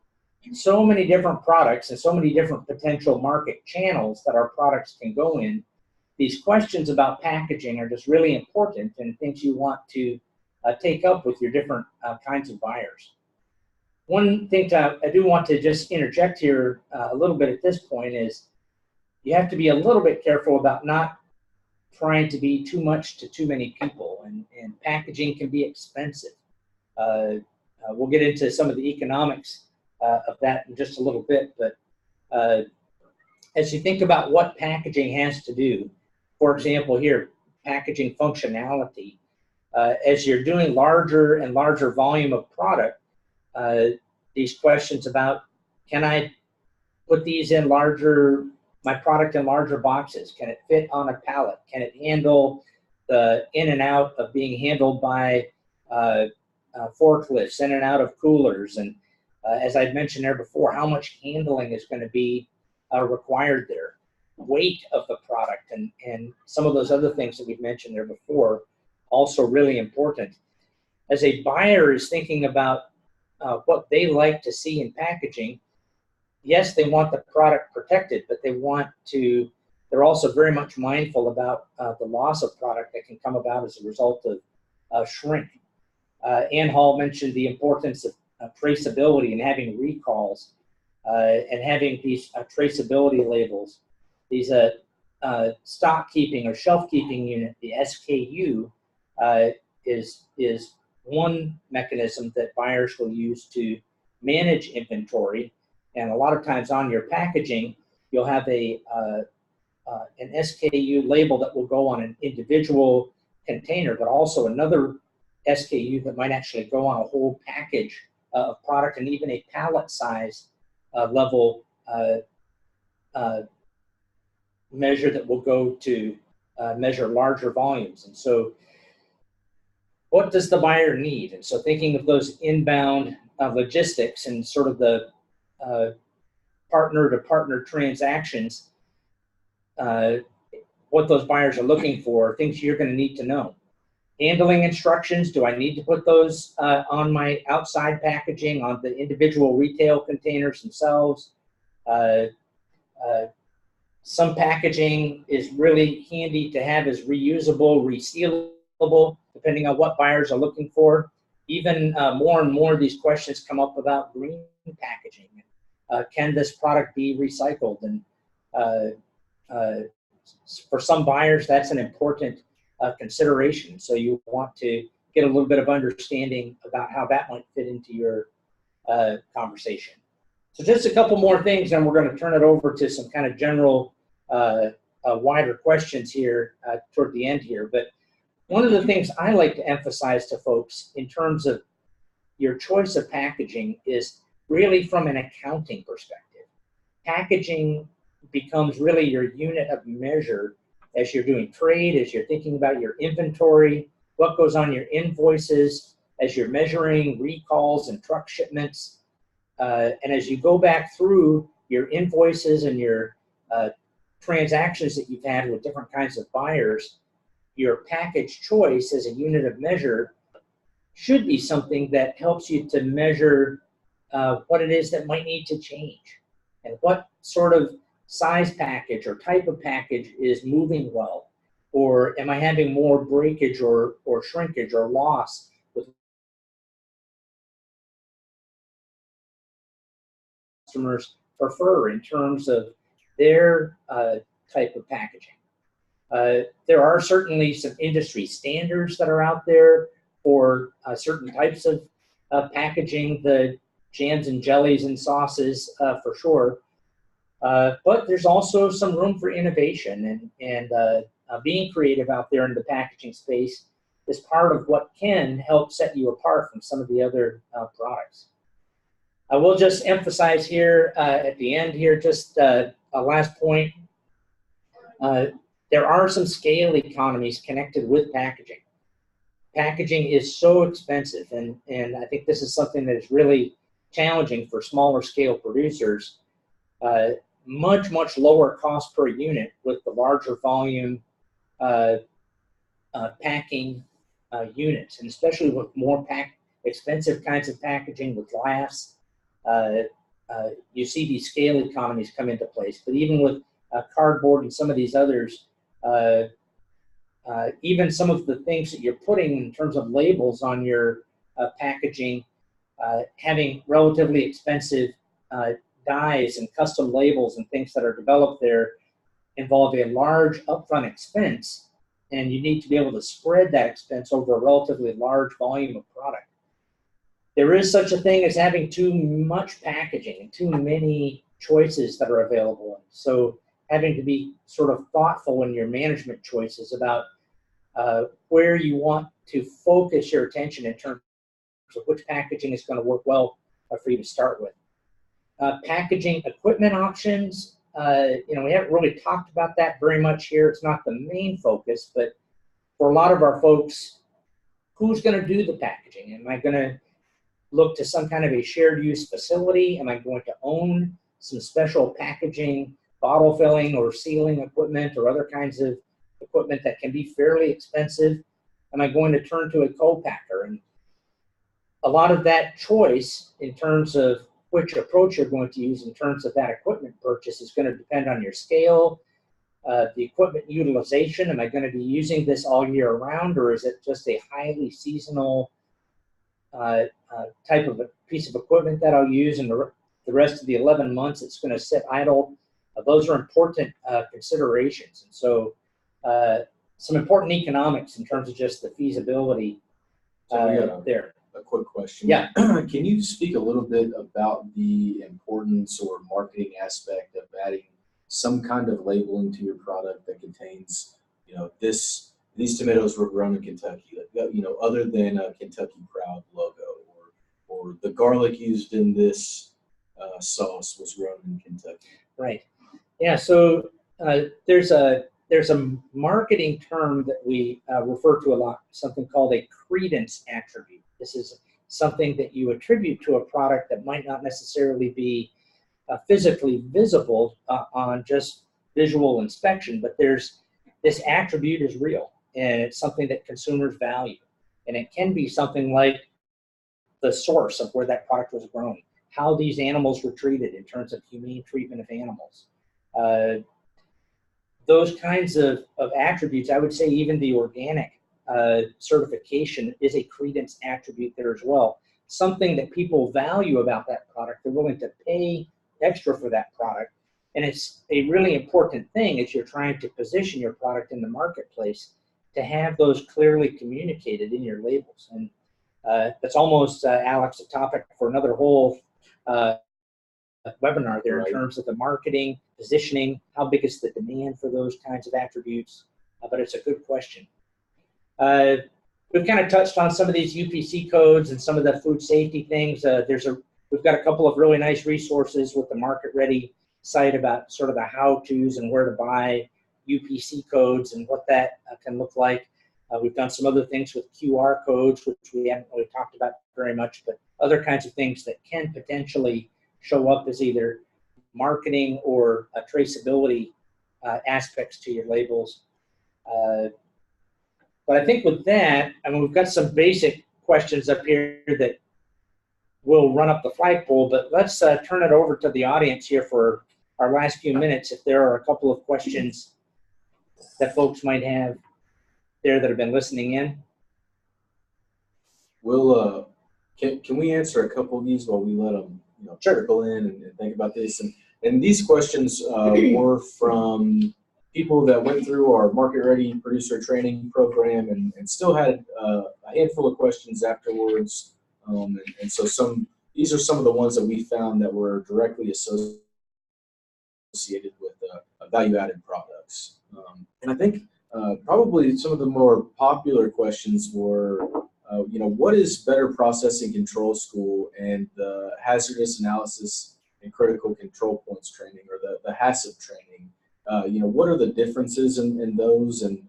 So many different products and so many different potential market channels that our products can go in. These questions about packaging are just really important and things you want to take up with your different kinds of buyers. One thing I do want to just interject here a little bit at this point is you have to be a little bit careful about not trying to be too much to too many people, and packaging can be expensive. We'll get into some of the economics of that in just a little bit, but as you think about what packaging has to do, for example here, packaging functionality, as you're doing larger and larger volume of product, these questions about, can I put these in my product in larger boxes? Can it fit on a pallet? Can it handle the in and out of being handled by forklifts, in and out of coolers? And as I'd mentioned there before, how much handling is going to be required there? Weight of the product and some of those other things that we've mentioned there before, also really important. As a buyer is thinking about what they like to see in packaging, yes, they want the product protected, but they're also very much mindful about the loss of product that can come about as a result of shrink. Ann Hall mentioned the importance of traceability and having recalls and having these traceability labels. These stock keeping or shelf keeping unit, the SKU, is one mechanism that buyers will use to manage inventory. And a lot of times on your packaging, you'll have an SKU label that will go on an individual container, but also another SKU that might actually go on a whole package of product and even a pallet size level measure that will go to measure larger volumes. And so what does the buyer need? And so thinking of those inbound logistics and sort of the partner-to-partner transactions, what those buyers are looking for, things you're going to need to know. Handling instructions, do I need to put those on my outside packaging, on the individual retail containers themselves? Some packaging is really handy to have as reusable, resealable, depending on what buyers are looking for. Even more and more, these questions come up about green packaging. Can this product be recycled? And for some buyers, that's an important consideration. So you want to get a little bit of understanding about how that might fit into your conversation. So just a couple more things, and we're going to turn it over to some kind of general, wider questions here toward the end here. But one of the things I like to emphasize to folks in terms of your choice of packaging is really from an accounting perspective. Packaging becomes really your unit of measure as you're doing trade, as you're thinking about your inventory, what goes on your invoices, as you're measuring recalls and truck shipments. And as you go back through your invoices and your transactions that you've had with different kinds of buyers, your package choice as a unit of measure should be something that helps you to measure what it is that might need to change and what sort of size package or type of package is moving well, or am I having more breakage or shrinkage or loss with customers prefer in terms of their type of packaging. There are certainly some industry standards that are out there for certain types of packaging, the jams and jellies and sauces for sure. But there's also some room for innovation, and being creative out there in the packaging space is part of what can help set you apart from some of the other products. I will just emphasize here at the end here, just a last point. There are some scale economies connected with packaging. Packaging is so expensive, and I think this is something that is really challenging for smaller scale producers. Much, much lower cost per unit with the larger volume packing units, and especially with more expensive kinds of packaging with glass. You see these scale economies come into place. But even with cardboard and some of these others, even some of the things that you're putting in terms of labels on your packaging, having relatively expensive dyes and custom labels and things that are developed there involve a large upfront expense, and you need to be able to spread that expense over a relatively large volume of product. There is such a thing as having too much packaging and too many choices that are available. So having to be sort of thoughtful in your management choices about where you want to focus your attention in terms of which packaging is going to work well for you to start with. Packaging equipment options, we haven't really talked about that very much here. It's not the main focus, but for a lot of our folks, who's going to do the packaging? Am I going to look to some kind of a shared use facility? Am I going to own some special packaging, bottle filling or sealing equipment or other kinds of equipment that can be fairly expensive? Am I going to turn to a co-packer? And a lot of that choice in terms of which approach you're going to use in terms of that equipment purchase is going to depend on your scale, the equipment utilization. Am I going to be using this all year round, or is it just a highly seasonal type of a piece of equipment that I'll use, and the rest of the 11 months it's going to sit idle? Those are important considerations. And so some important economics in terms of just the feasibility there. A quick question. Yeah. Can you speak a little bit about the importance or marketing aspect of adding some kind of labeling to your product that contains, these tomatoes were grown in Kentucky, other than a Kentucky Proud logo, or the garlic used in this sauce was grown in Kentucky. Right. Yeah. So there's a marketing term that we refer to a lot, something called a credence attribute. This is something that you attribute to a product that might not necessarily be physically visible on just visual inspection, but this attribute is real, and it's something that consumers value. And it can be something like the source of where that product was grown, how these animals were treated in terms of humane treatment of animals. Those kinds of attributes, I would say even the organic certification is a credence attribute there as well. Something that people value about that product, they're willing to pay extra for that product. And it's a really important thing as you're trying to position your product in the marketplace to have those clearly communicated in your labels. And that's almost, Alex, a topic for another whole webinar there in terms of the marketing, positioning, how big is the demand for those kinds of attributes. But it's a good question. We've kind of touched on some of these UPC codes and some of the food safety things. We've got a couple of really nice resources with the MarketReady site about sort of the how-tos and where to buy UPC codes and what that can look like. We've done some other things with QR codes, which we haven't really talked about very much, but other kinds of things that can potentially show up as either marketing or traceability aspects to your labels. But I think with that, I mean, we've got some basic questions up here that will run up the flagpole, but let's turn it over to the audience here for our last few minutes if there are a couple of questions that folks might have there that have been listening in. We'll, can we answer a couple of these while we let them trickle in and think about this? And these questions were from people that went through our MarketReady producer training program and still had a handful of questions afterwards. And so these are some of the ones that we found that were directly associated with value-added products. And I think probably some of the more popular questions were, what is Better Processing Control School and the Hazardous Analysis and Critical Control Points training, or the HACCP training? What are the differences in those? And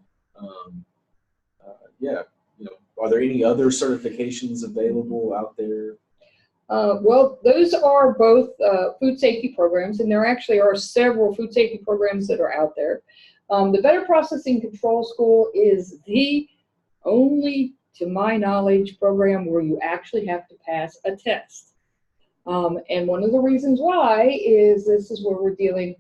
are there any other certifications available out there? Well, those are both food safety programs, and there actually are several food safety programs that are out there. The Better Processing Control School is the only, to my knowledge, program where you actually have to pass a test. And one of the reasons why is this is where we're dealing,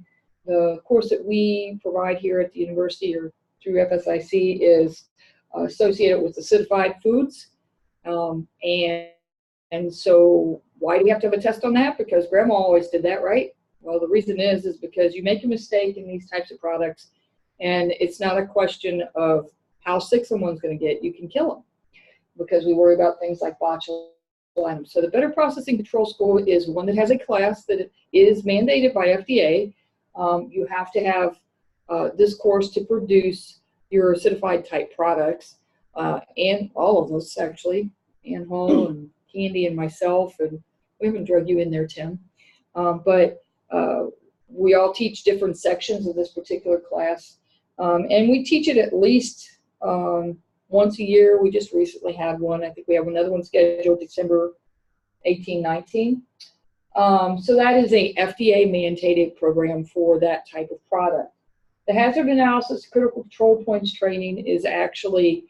the course that we provide here at the university or through FSIC is associated with acidified foods. And so why do we have to have a test on that? Because grandma always did that, right? Well, the reason is because you make a mistake in these types of products, and it's not a question of how sick someone's going to get. You can kill them because we worry about things like botulism items. So the Better Processing Control School is one that has a class that is mandated by FDA. You have to have this course to produce your acidified type products, and all of us actually, Ann Hall and Candy and myself, and we haven't drug you in there, Tim. But we all teach different sections of this particular class, and we teach it at least once a year. We just recently had one. I think we have another one scheduled December 18, 19. So that is a FDA mandated program for that type of product. The Hazard Analysis Critical Control Points training is actually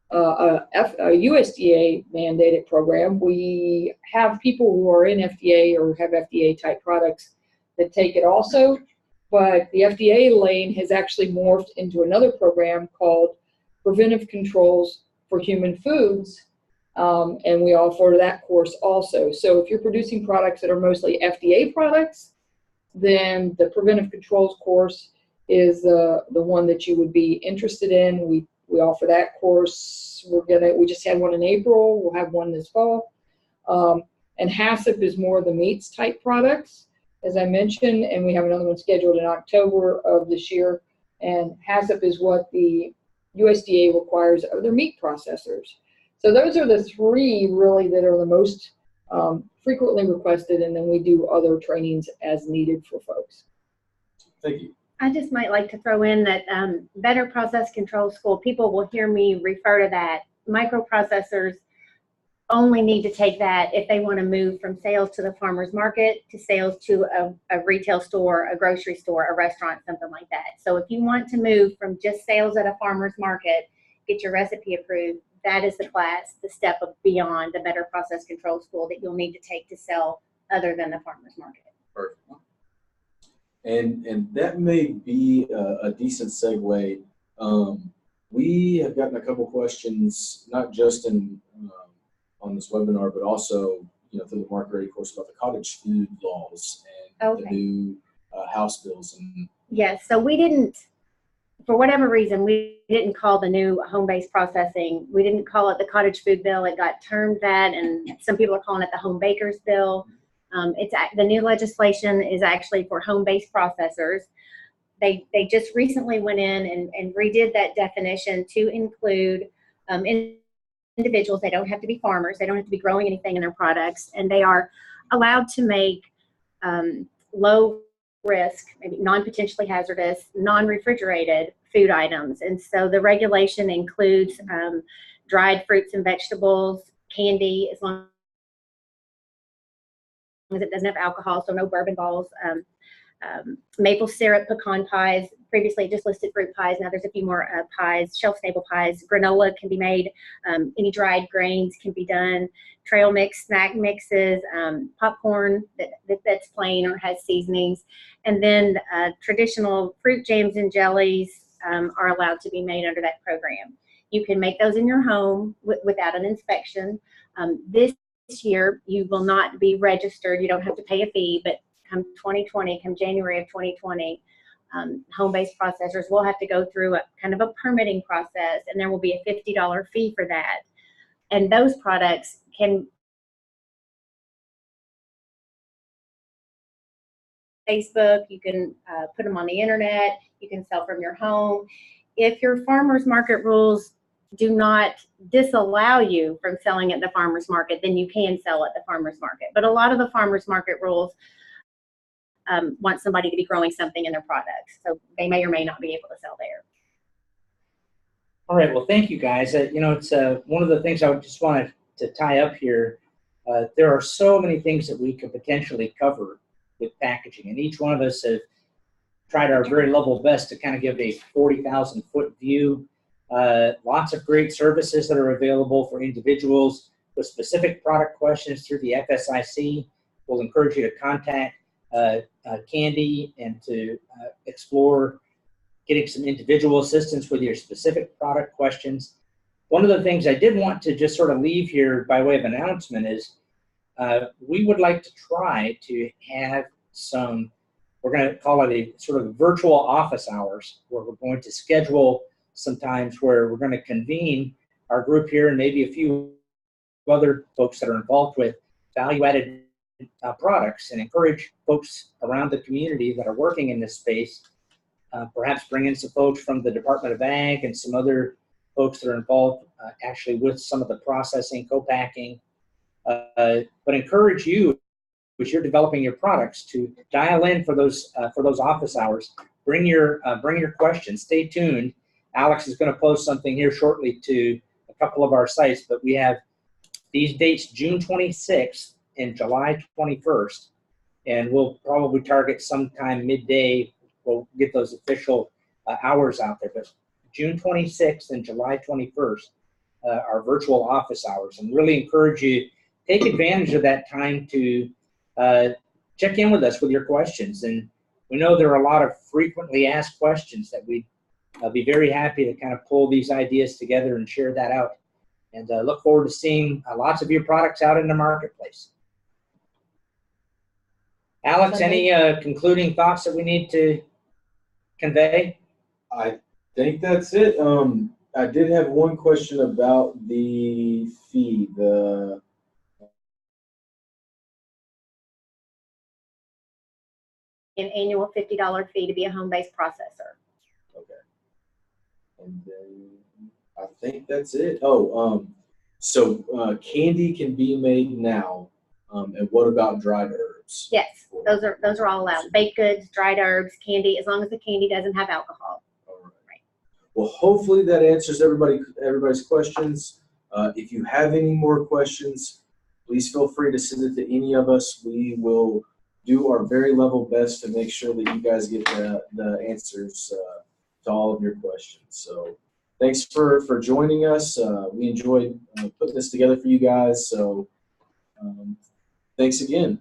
a USDA mandated program. We have people who are in FDA or have FDA type products that take it also, but the FDA lane has actually morphed into another program called Preventive Controls for Human Foods, and we offer that course also. So if you're producing products that are mostly FDA products, then the Preventive Controls course is the one that you would be interested in. We offer that course. We just had one in April. We'll have one this fall. And HACCP is more the meats type products, as I mentioned, and we have another one scheduled in October of this year. And HACCP is what the USDA requires of their meat processors. So those are the three really that are the most frequently requested, and then we do other trainings as needed for folks. Thank you. I just might like to throw in that Better Process Control School, people will hear me refer to that. Microprocessors only need to take that if they want to move from sales to the farmer's market to sales to a retail store, a grocery store, a restaurant, something like that. So if you want to move from just sales at a farmer's market, get your recipe approved, that is the class, the step of beyond the Better Process Control School that you'll need to take to sell other than the farmer's market. Perfect. And that may be a decent segue. We have gotten a couple questions, not just in on this webinar, but also through the MarketReady course about the cottage food laws and the new House bills. And yes, so we didn't, for whatever reason, we didn't call the new home-based processing. We didn't call it the cottage food bill. It got termed that, and some people are calling it the home bakers bill. The new legislation is actually for home-based processors. They just recently went in and redid that definition to include individuals. They don't have to be farmers. They don't have to be growing anything in their products, and they are allowed to make low risk, maybe non-potentially hazardous, non-refrigerated food items. And so the regulation includes dried fruits and vegetables, candy, as long as it doesn't have alcohol, so no bourbon balls, maple syrup pecan pies. Previously it just listed fruit pies. Now there's a few more pies, shelf-stable pies. Granola can be made. Any dried grains can be done. Trail mix, snack mixes, popcorn that's plain or has seasonings. And then traditional fruit jams and jellies are allowed to be made under that program. You can make those in your home without an inspection. This year you will not be registered. You don't have to pay a fee, but come 2020, come January of 2020, home-based processors will have to go through a kind of a permitting process, and there will be a $50 fee for that. And those products can Facebook, you can put them on the internet, you can sell from your home. If your farmer's market rules do not disallow you from selling at the farmer's market, then you can sell at the farmer's market. But a lot of the farmer's market rules want somebody to be growing something in their products, so they may or may not be able to sell there. All right, well, thank you guys. It's one of the things I just wanted to tie up here. There are so many things that we could potentially cover with packaging, and each one of us have tried our very level best to kind of give a 40,000-foot view. Lots of great services that are available for individuals with specific product questions through the FSIC. We'll encourage you to contact Candy and to explore getting some individual assistance with your specific product questions. One of the things I did want to just sort of leave here by way of announcement is we would like to try to have some, we're going to call it a sort of virtual office hours, where we're going to schedule some times where we're going to convene our group here and maybe a few other folks that are involved with value-added products, and encourage folks around the community that are working in this space, perhaps bring in some folks from the Department of Ag and some other folks that are involved actually with some of the processing, co-packing, but encourage you, as you're developing your products, to dial in for those office hours. Bring your questions. Stay tuned. Alex is going to post something here shortly to a couple of our sites, but we have these dates, June 26th and July 21st, and we'll probably target sometime midday. We'll get those official hours out there, but June 26th and July 21st are virtual office hours, and really encourage you, take advantage of that time to check in with us with your questions. And we know there are a lot of frequently asked questions that we'd be very happy to kind of pull these ideas together and share that out. And look forward to seeing lots of your products out in the marketplace. Alex, any concluding thoughts that we need to convey? I think that's it. I did have one question about the fee. An annual $50 fee to be a home-based processor. Okay. And then I think that's it. Oh, so candy can be made now And what about dried herbs? Yes, those are all allowed. Baked goods, dried herbs, candy, as long as the candy doesn't have alcohol. All right. Well, hopefully that answers everybody's questions. If you have any more questions, please feel free to send it to any of us. We will do our very level best to make sure that you guys get the answers to all of your questions. So thanks for joining us. We enjoyed putting this together for you guys. So thanks again.